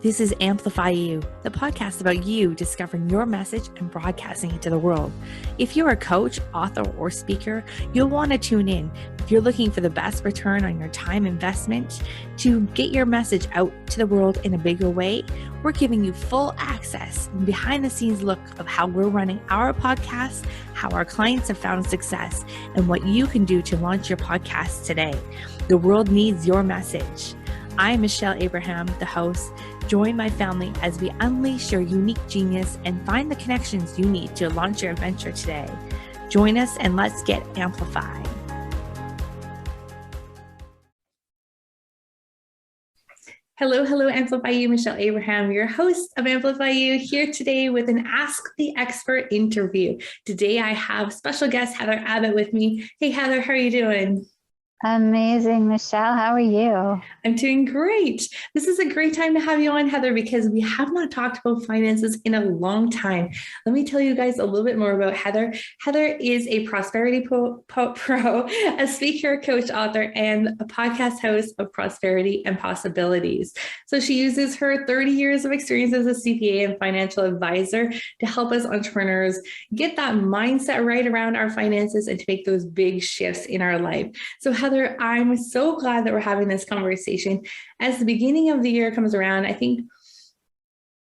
This is Amplify You, the podcast about you discovering your message and broadcasting it to the world. If you're a coach, author, or speaker, you'll want to tune in. If you're looking for the best return on your time investment to get your message out to the world in a bigger way, we're giving you full access and behind the scenes look of how we're running our podcast, how our clients have found success, and what you can do to launch your podcast today. The world needs your message. I'm Michelle Abraham, the host. Join my family as we unleash your unique genius and find the connections you need to launch your adventure today. Join us and let's get amplified. Hello, Amplify You, Michelle Abraham, your host of Amplify You, here today with an Ask the Expert interview. Today I have special guest Heather Abbott with me. Hey Heather, how are you doing? Amazing, Michelle. How are you? I'm doing great. This is a great time to have you on, Heather, because we have not talked about finances in a long time. Let me tell you guys a little bit more about Heather. Heather is a prosperity pro, a speaker, coach, author, and a podcast host of Prosperity and Possibilities. So she uses her 30 years of experience as a CPA and financial advisor to help us entrepreneurs get that mindset right around our finances and to make those big shifts in our life. So Heather, I'm so glad that we're having this conversation. As the beginning of the year comes around, I think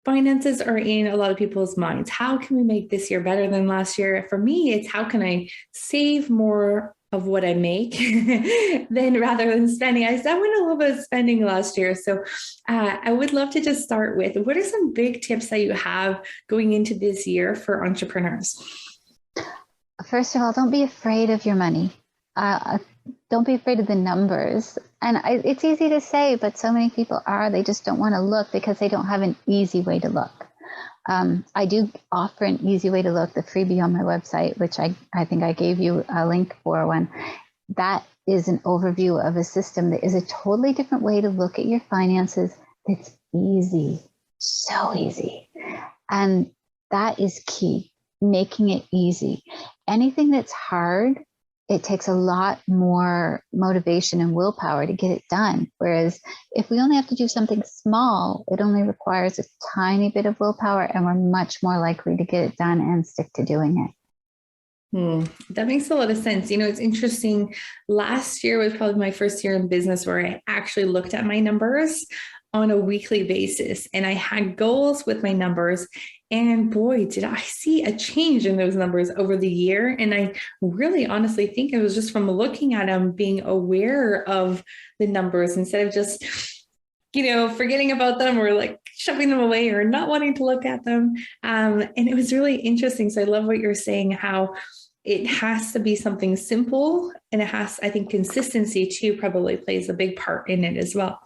finances are in a lot of people's minds. How can we make this year better than last year? For me, it's how can I save more of what I make rather than spending. I went a little bit of spending last year. So I would love to just start with, what are some big tips that you have going into this year for entrepreneurs? First of all, don't be afraid of your money. Don't be afraid of the numbers. And it's easy to say, but so many people are. They just don't want to look because they don't have an easy way to look. I do offer an easy way to look, the freebie on my website, which I think I gave you a link for one. That is an overview of a system that is a totally different way to look at your finances. It's easy, so easy. And that is key, making it easy. Anything that's hard, it takes a lot more motivation and willpower to get it done. Whereas if we only have to do something small, it only requires a tiny bit of willpower and we're much more likely to get it done and stick to doing it. That makes a lot of sense. You know, it's interesting. Last year was probably my first year in business where I actually looked at my numbers on a weekly basis and I had goals with my numbers. And boy, did I see a change in those numbers over the year. And I really honestly think it was just from looking at them, being aware of the numbers instead of just, forgetting about them or like shoving them away or not wanting to look at them. And it was really interesting. So I love what you're saying, how it has to be something simple, and I think consistency too probably plays a big part in it as well.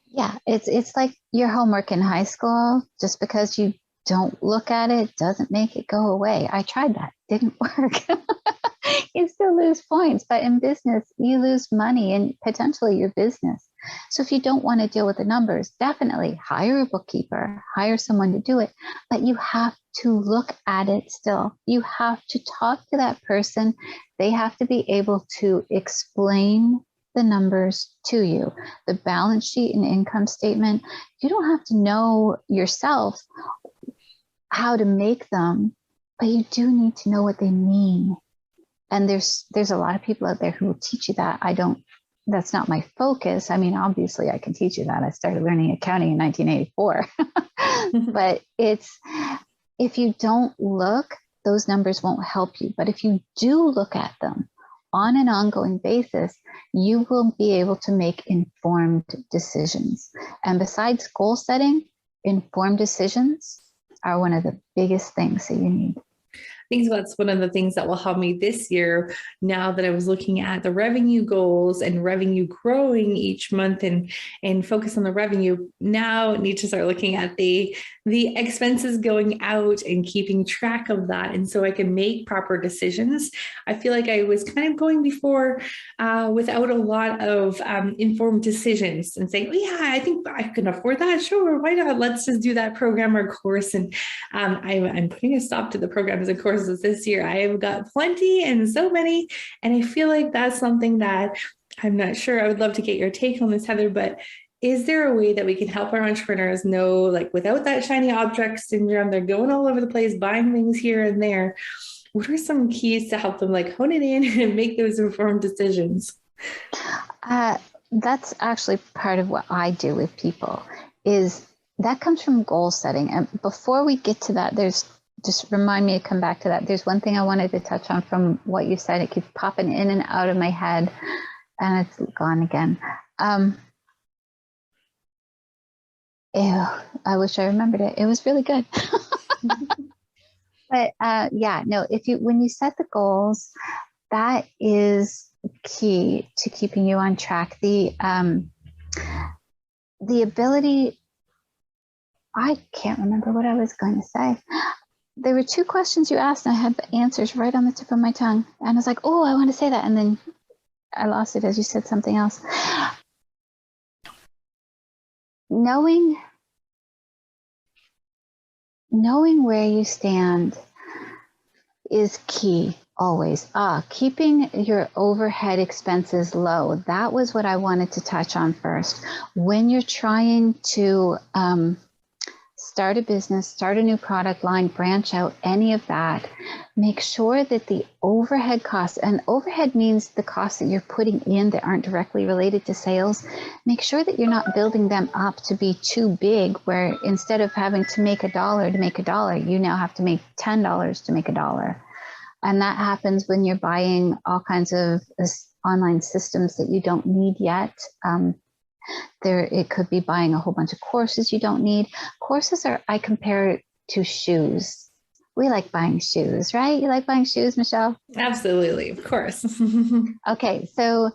Yeah, it's like your homework in high school. Just because you don't look at it doesn't make it go away. I tried that. Didn't work. You still lose points, but in business, you lose money and potentially your business. So if you don't want to deal with the numbers, definitely hire a bookkeeper, hire someone to do it, but you have to look at it still. You have to talk to that person. They have to be able to explain the numbers to you, the balance sheet and income statement. You don't have to know yourself how to make them, but you do need to know what they mean. And there's a lot of people out there who will teach you that. That's not my focus. I mean, obviously I can teach you that. I started learning accounting in 1984, but if you don't look, those numbers won't help you. But if you do look at them on an ongoing basis, you will be able to make informed decisions. And besides goal setting, informed decisions are one of the biggest things that you need. I think that's one of the things that will help me this year, now that I was looking at the revenue goals and revenue growing each month and focus on the revenue. Now I need to start looking at the expenses going out and keeping track of that. And so I can make proper decisions. I feel like I was kind of going before without a lot of informed decisions and saying, oh yeah, I think I can afford that. Sure, why not? Let's just do that program or course. And I'm putting a stop to the programs and courses this year. I have got plenty and so many. And I feel like that's something that I'm not sure. I would love to get your take on this, Heather, but is there a way that we can help our entrepreneurs know, like without that shiny object syndrome, they're going all over the place, buying things here and there? What are some keys to help them like hone it in and make those informed decisions? That's actually part of what I do with people, is that comes from goal setting. And before we get to that, just remind me to come back to that. There's one thing I wanted to touch on from what you said. It keeps popping in and out of my head and it's gone again. Ew, I wish I remembered it. It was really good. But no, when you set the goals, that is key to keeping you on track. The ability, I can't remember what I was going to say. There were two questions you asked and I had the answers right on the tip of my tongue. And I was like, oh, I want to say that. And then I lost it as you said something else. Knowing where you stand is key always. Keeping your overhead expenses low. That was what I wanted to touch on first. When you're trying to start a business, start a new product line, branch out, any of that, make sure that the overhead costs, and overhead means the costs that you're putting in that aren't directly related to sales, make sure that you're not building them up to be too big, where instead of having to make $1 to make $1, you now have to make $10 to make $1. And that happens when you're buying all kinds of online systems that you don't need yet. It could be buying a whole bunch of courses you don't need. Courses I compare it to shoes. We like buying shoes, right? You like buying shoes, Michelle? Absolutely, of course. Okay, so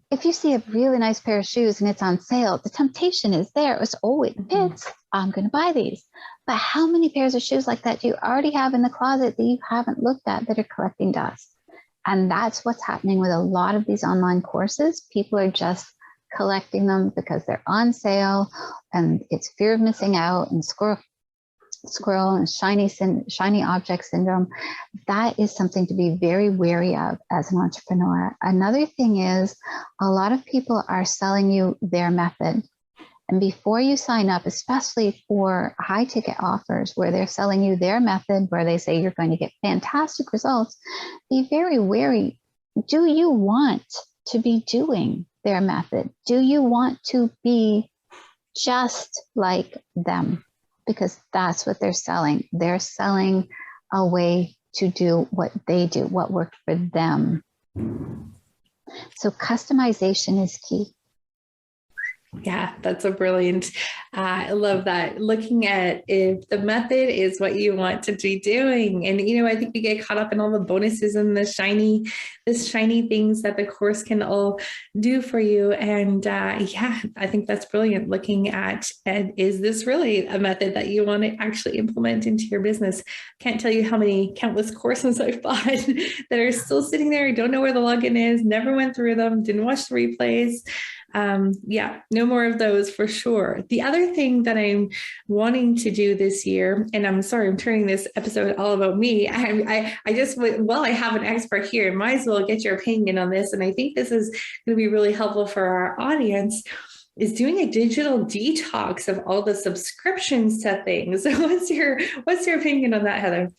if you see a really nice pair of shoes and it's on sale, the temptation is there. It's, oh, it fits. I'm going to buy these. But how many pairs of shoes like that do you already have in the closet that you haven't looked at that are collecting dust? And that's what's happening with a lot of these online courses. People are just collecting them because they're on sale, and it's fear of missing out and squirrel and shiny object syndrome. That is something to be very wary of as an entrepreneur. Another thing is a lot of people are selling you their method. And before you sign up, especially for high ticket offers where they're selling you their method, where they say you're going to get fantastic results, be very wary. Do you want to be doing their method? Do you want to be just like them? Because that's what they're selling. They're selling a way to do what they do, what worked for them. So customization is key. Yeah, that's a brilliant. I love that. Looking at if the method is what you want to be doing. And, I think we get caught up in all the bonuses and the shiny things that the course can all do for you. And I think that's brilliant. Looking at, and is this really a method that you want to actually implement into your business? Can't tell you how many countless courses I've bought that are still sitting there. I don't know where the login is, never went through them, didn't watch the replays. No more of those for sure. The other thing that I'm wanting to do this year, and I'm sorry, I'm turning this episode all about me. I have an expert here. Might as well get your opinion on this. And I think this is going to be really helpful for our audience, is doing a digital detox of all the subscriptions to things. So what's your opinion on that, Heather?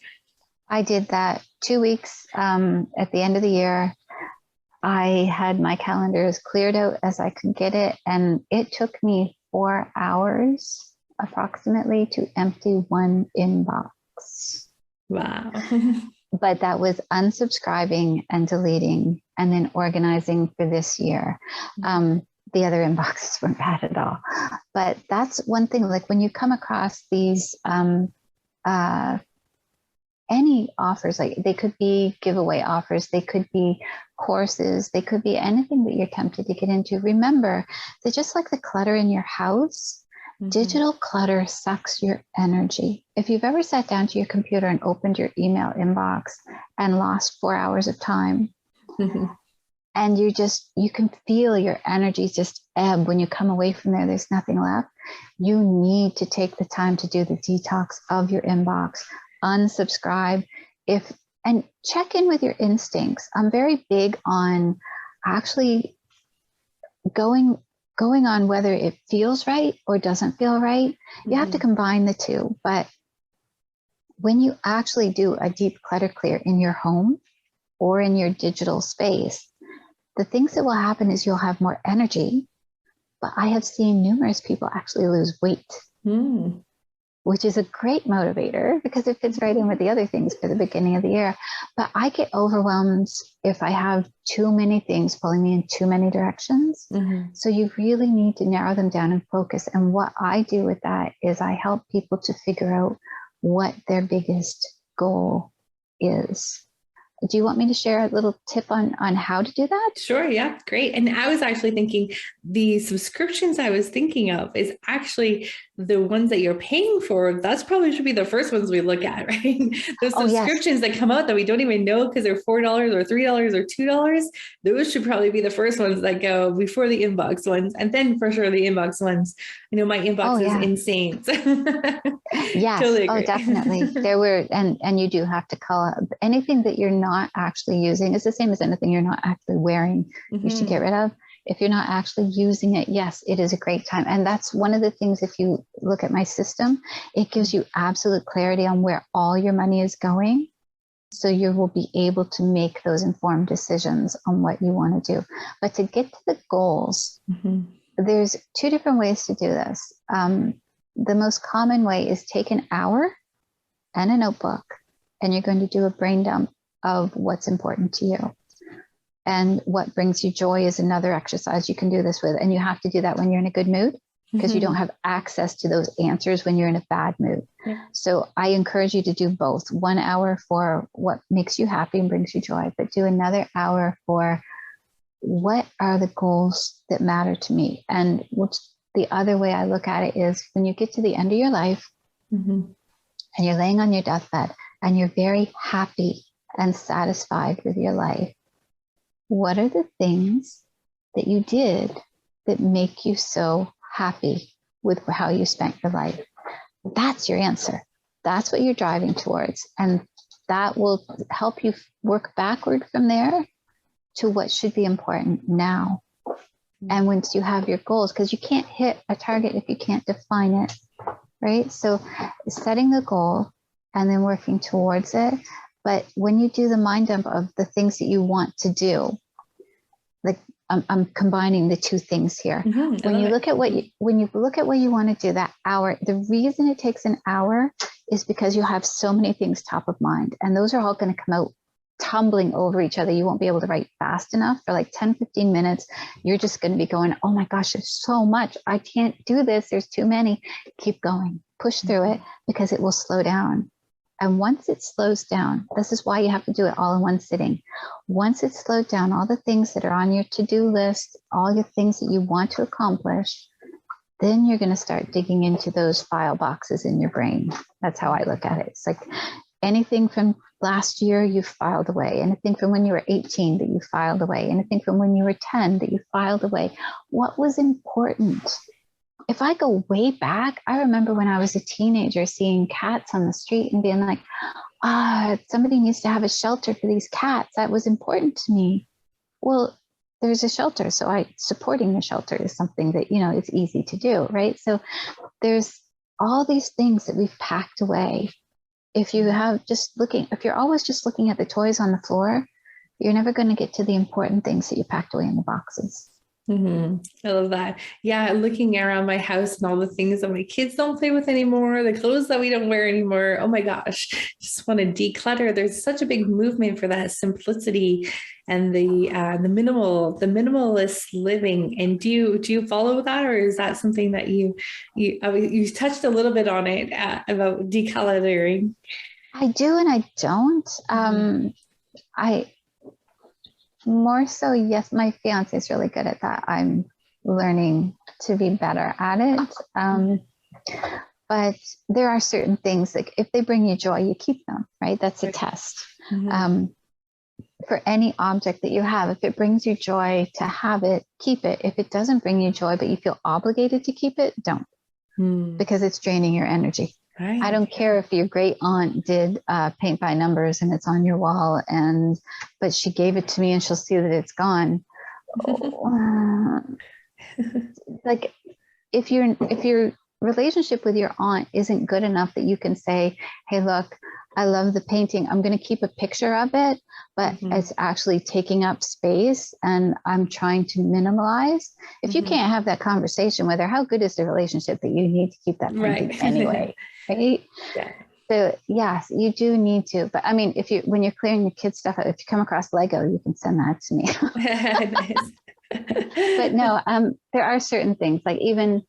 I did that 2 weeks at the end of the year. I had my calendar as cleared out as I could get it, and it took me 4 hours approximately to empty one inbox. Wow. But that was unsubscribing and deleting and then organizing for this year. The other inboxes weren't bad at all. But that's one thing, like when you come across these any offers, like they could be giveaway offers, they could be courses, they could be anything that you're tempted to get into. Remember that just like the clutter in your house, digital clutter sucks your energy. If you've ever sat down to your computer and opened your email inbox and lost 4 hours of time, and you can feel your energy just ebb when you come away from there, there's nothing left. You need to take the time to do the detox of your inbox. Unsubscribe and check in with your instincts. I'm very big on actually going going on whether it feels right or doesn't feel right. You have to combine the two. But when you actually do a deep clutter clear in your home or in your digital space, the things that will happen is you'll have more energy. But I have seen numerous people actually lose weight, which is a great motivator because it fits right in with the other things for the beginning of the year. But I get overwhelmed if I have too many things pulling me in too many directions. So you really need to narrow them down and focus. And what I do with that is I help people to figure out what their biggest goal is. Do you want me to share a little tip on how to do that? Sure. Yeah. Great. And I was actually thinking the subscriptions I was thinking of is actually the ones that you're paying for. That's probably should be the first ones we look at, right? Those subscriptions that come out that we don't even know because they're $4 or $3 or $2. Those should probably be the first ones that go before the inbox ones. And then for sure the inbox ones. I know my inbox is insane. So yes. Totally agree. Definitely. There were, and you do have to call out anything that you're not actually using. It's the same as anything you're not actually wearing. You should get rid of. If you're not actually using it, yes, it is a great time. And that's one of the things, if you look at my system, it gives you absolute clarity on where all your money is going. So you will be able to make those informed decisions on what you want to do. But to get to the goals, there's two different ways to do this. The most common way is take an hour and a notebook, and you're going to do a brain dump of what's important to you. And what brings you joy is another exercise you can do this with. And you have to do that when you're in a good mood, because you don't have access to those answers when you're in a bad mood. So I encourage you to do both. 1 hour for what makes you happy and brings you joy, but do another hour for what are the goals that matter to me. And the other way I look at it is when you get to the end of your life and you're laying on your deathbed and you're very happy and satisfied with your life, what are the things that you did that make you so happy with how you spent your life? That's your answer. That's what you're driving towards. And that will help you work backward from there to what should be important now. And once you have your goals, because you can't hit a target if you can't define it, right? So setting the goal and then working towards it. But when you do the mind dump of the things that you want to do, like I'm combining the two things here. When you look at what you want to do that hour, the reason it takes an hour is because you have so many things top of mind, and those are all going to come out tumbling over each other. You won't be able to write fast enough. For like 10, 15 minutes, you're just going to be going, oh my gosh, there's so much. I can't do this. There's too many. Keep going, push through it, because it will slow down. And once it slows down, this is why you have to do it all in one sitting. Once it's slowed down, all the things that are on your to-do list, all your things that you want to accomplish, then you're going to start digging into those file boxes in your brain. That's how I look at it. It's like anything from last year you filed away, anything from when you were 18 that you filed away, anything from when you were 10 that you filed away. What was important? If I go way back, I remember when I was a teenager seeing cats on the street and being like, somebody needs to have a shelter for these cats. That was important to me. Well, there's a shelter. So supporting the shelter is something that, it's easy to do, right? So there's all these things that we've packed away. If you're always just looking at the toys on the floor, you're never going to get to the important things that you packed away in the boxes. I love that. Yeah. Looking around my house and all the things that my kids don't play with anymore, the clothes that we don't wear anymore. Oh my gosh. Just want to declutter. There's such a big movement for that simplicity and the minimalist living. And do you follow that, or is that something that you touched a little bit on it about decluttering? I do. And I don't, more so, yes, my fiance is really good at that. I'm learning to be better at it. But there are certain things, like if they bring you joy, you keep them, right? That's a test. For any object that you have, if it brings you joy to have it, keep it. If it doesn't bring you joy, but you feel obligated to keep it, don't, because it's draining your energy. Right. I don't care if your great aunt did paint by numbers and it's on your wall, but she gave it to me and she'll see that it's gone. Like if your relationship with your aunt isn't good enough that you can say, hey, look, I love the painting, I'm going to keep a picture of it, but it's actually taking up space and I'm trying to minimalize. If you can't have that conversation with her, how good is the relationship that you need to keep that painting anyway? Right. Yeah. So yes, you do need to. But I mean, when you're clearing your kids' stuff out, if you come across Lego, you can send that to me. Nice. But no, there are certain things, like even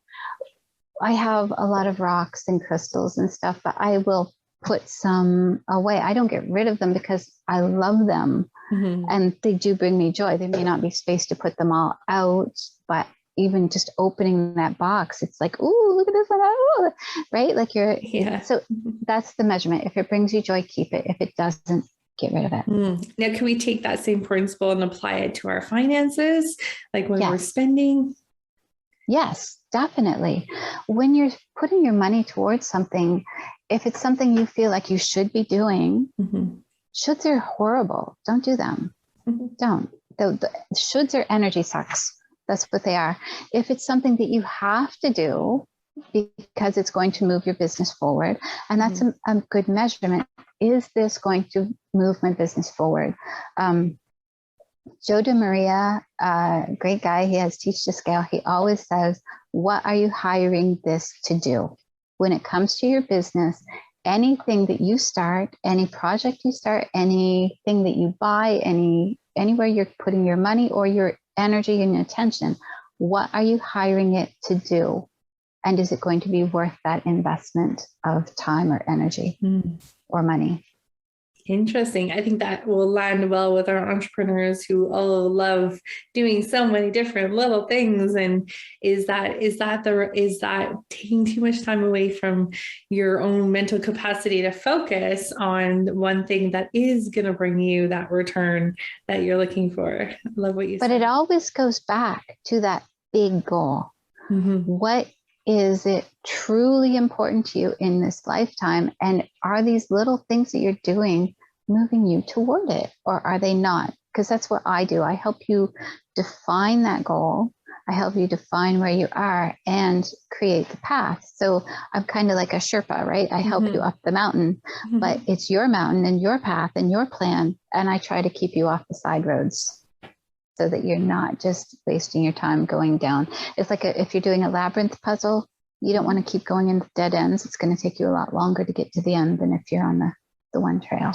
I have a lot of rocks and crystals and stuff, but I will put some away. I don't get rid of them because I love them and they do bring me joy. There may not be space to put them all out, but even just opening that box, it's like, ooh, look at this one. Ooh, right? Like so that's the measurement. If it brings you joy, keep it. If it doesn't, get rid of it. Now, can we take that same principle and apply it to our finances? Like when we're spending? Yes, definitely. When you're putting your money towards something, if it's something you feel like you should be doing, shoulds are horrible. Don't do them. Don't. The shoulds are energy sucks. That's what they are. If it's something that you have to do because it's going to move your business forward, and that's a good measurement. Is this going to move my business forward? Joe DeMaria, great guy. He has Teach to Scale. He always says, what are you hiring this to do? When it comes to your business, anything that you start, any project you start, anything that you buy, anywhere you're putting your money or your energy and attention, what are you hiring it to do? And is it going to be worth that investment of time or energy or money? Interesting. I think that will land well with our entrepreneurs who all love doing so many different little things. And is that taking too much time away from your own mental capacity to focus on one thing that is going to bring you that return that you're looking for? I love what you said. But it always goes back to that big goal. What is it truly important to you in this lifetime? And are these little things that you're doing moving you toward it, or are they not? Because that's what I do. I help you define that goal. I help you define where you are and create the path. So I'm kind of like a Sherpa, right? I help you up the mountain, but it's your mountain and your path and your plan. And I try to keep you off the side roads so that you're not just wasting your time going down. It's like if you're doing a labyrinth puzzle, you don't want to keep going into dead ends. It's going to take you a lot longer to get to the end than if you're on the one trail.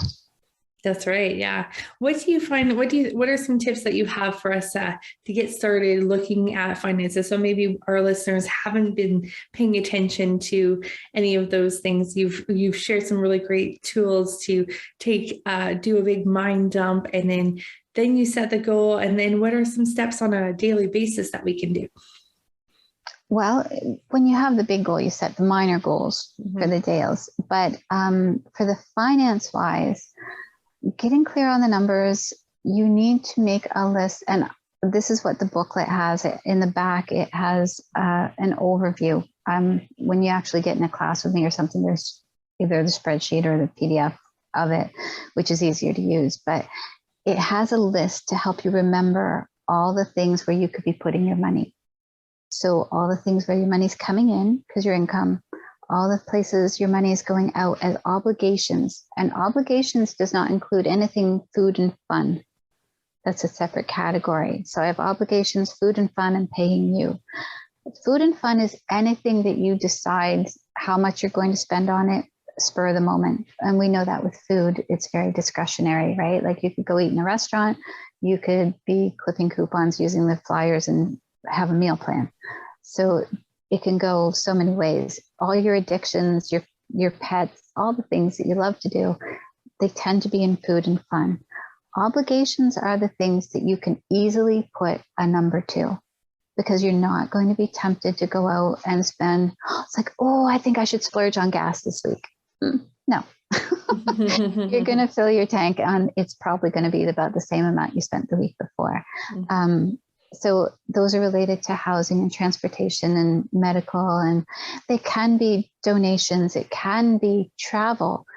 That's right. Yeah. What do you find? What are some tips that you have for us to get started looking at finances? So maybe our listeners haven't been paying attention to any of those things. You've shared some really great tools to do a big mind dump, and then you set the goal. And then what are some steps on a daily basis that we can do? Well, when you have the big goal, you set the minor goals for the days. But for the finance wise, getting clear on the numbers, you need to make a list. And this is what the booklet has. In the back, it has an overview. When you actually get in a class with me or something, there's either the spreadsheet or the PDF of it, which is easier to use. But it has a list to help you remember all the things where you could be putting your money. So all the things where your money's coming in, because your income, all the places your money is going out as obligations. And obligations does not include anything food and fun. That's a separate category. So I have obligations, food and fun, and paying you. Food and fun is anything that you decide how much you're going to spend on it, spur of the moment. And we know that with food, it's very discretionary, right? Like you could go eat in a restaurant, you could be clipping coupons using the flyers and have a meal plan. So it can go so many ways. All your addictions, your pets, all the things that you love to do, they tend to be in food and fun. Obligations are the things that you can easily put a number to, because you're not going to be tempted to go out and spend, it's like, oh, I think I should splurge on gas this week. No. You're going to fill your tank and it's probably going to be about the same amount you spent the week before. So those are related to housing and transportation and medical, and they can be donations. It can be travel.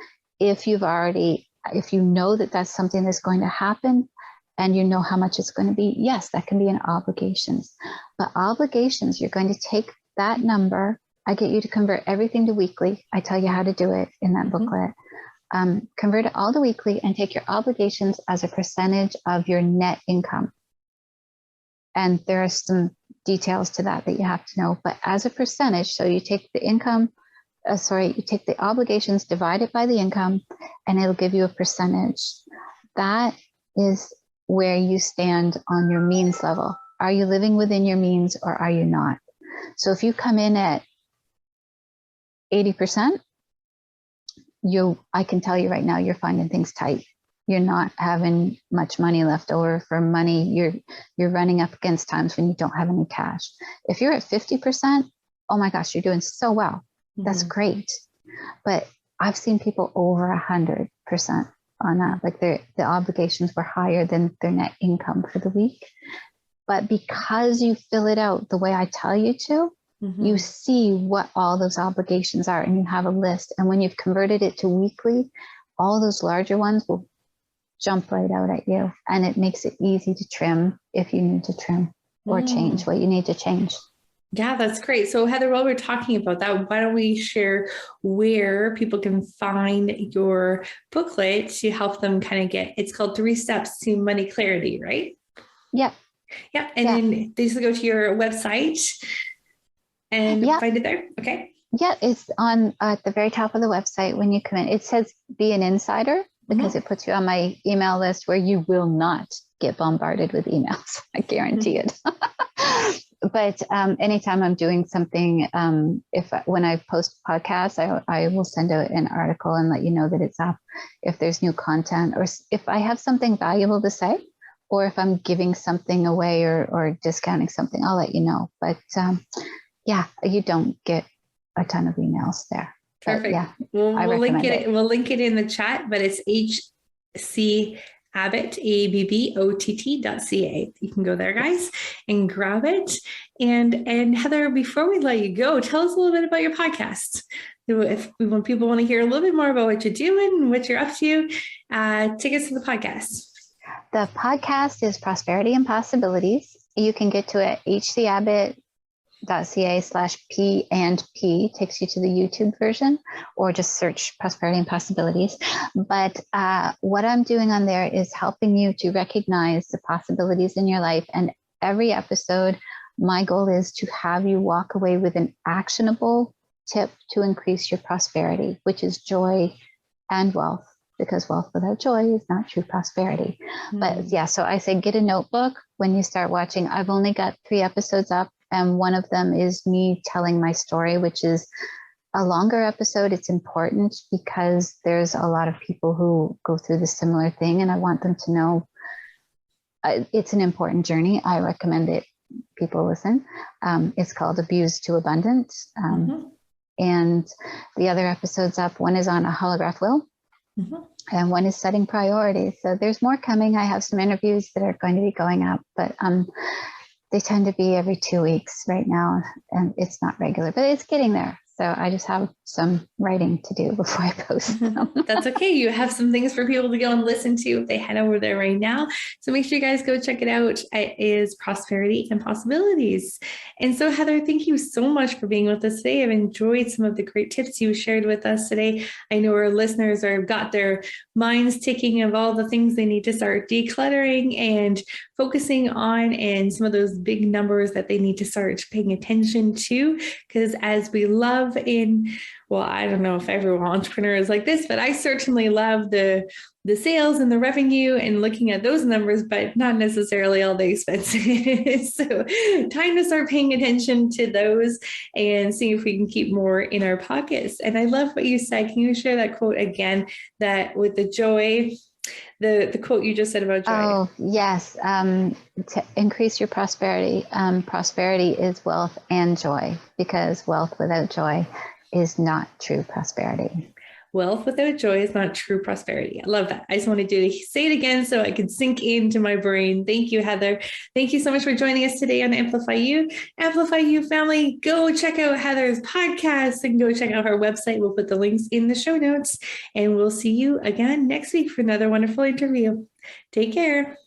If you know that that's something that's going to happen and you know how much it's going to be, yes, that can be in obligations. But obligations, you're going to take that number. I get you to convert everything to weekly. I tell you how to do it in that booklet. Convert it all to weekly and take your obligations as a percentage of your net income. And there are some details to that you have to know, but as a percentage, so you take the income, you take the obligations, divide it by the income, and it'll give you a percentage. That is where you stand on your means level. Are you living within your means or are you not? So if you come in at 80%, I can tell you right now, you're finding things tight. You're not having much money left over for money. You're running up against times when you don't have any cash. If you're at 50%, oh my gosh, you're doing so well. That's great. But I've seen people over 100% on that. Like the obligations were higher than their net income for the week. But because you fill it out the way I tell you to, you see what all those obligations are and you have a list. And when you've converted it to weekly, all those larger ones will jump right out at you. And it makes it easy to trim if you need to trim or change what you need to change. Yeah, that's great. So Heather, while we're talking about that, why don't we share where people can find your booklet to help them kind of it's called 3 Steps to Money Clarity, right? Yeah. Yeah. And then they just go to your website and find it there. Okay. Yeah, it's on at the very top of the website. When you come in, it says be an insider because it puts you on my email list where you will not get bombarded with emails. I guarantee it. But anytime I'm doing something, when I post podcasts, I will send out an article and let you know that it's up. If there's new content or if I have something valuable to say, or if I'm giving something away or discounting something, I'll let you know. But you don't get a ton of emails there. Perfect. But, we'll link it. We'll link it in the chat, but it's HC Abbott, ABBOTT.ca. You can go there, guys, and grab it. And Heather, before we let you go, tell us a little bit about your podcast. When people want to hear a little bit more about what you're doing and what you're up to, take us to the podcast. The podcast is Prosperity and Possibilities. You can get to it at hcabbott.ca/P&P, takes you to the YouTube version, or just search Prosperity and Possibilities. But what I'm doing on there is helping you to recognize the possibilities in your life. And every episode, my goal is to have you walk away with an actionable tip to increase your prosperity, which is joy and wealth, because wealth without joy is not true prosperity. But so I say get a notebook when you start watching. I've only got 3 episodes up. And one of them is me telling my story, which is a longer episode. It's important because there's a lot of people who go through the similar thing, and I want them to know it's an important journey. I recommend it. People listen. It's called Abused to Abundance. And the other episode's up. One is on a holograph will, and one is setting priorities. So there's more coming. I have some interviews that are going to be going up, but they tend to be every 2 weeks right now, and it's not regular, but it's getting there. So I just have some writing to do before I post them. That's okay. You have some things for people to go and listen to if they head over there right now. So make sure you guys go check it out. It is Prosperity and Possibilities. And so Heather, thank you so much for being with us today. I've enjoyed some of the great tips you shared with us today. I know our listeners have got their minds ticking of all the things they need to start decluttering and focusing on, and some of those big numbers that they need to start paying attention to. Because as we love I don't know if every entrepreneur is like this, but I certainly love the sales and the revenue and looking at those numbers, but not necessarily all the expenses. So time to start paying attention to those and see if we can keep more in our pockets. And I love what you said. Can you share that quote again, that with the joy, the quote you just said about joy? Oh, yes. To increase your prosperity. Prosperity is wealth and joy, because wealth without joy is not true prosperity. Wealth without joy is not true prosperity. I love that. I just wanted to say it again so I could sink into my brain. Thank you, Heather. Thank you so much for joining us today on Amplify You. Amplify You family, go check out Heather's podcast and go check out her website. We'll put the links in the show notes, and we'll see you again next week for another wonderful interview. Take care.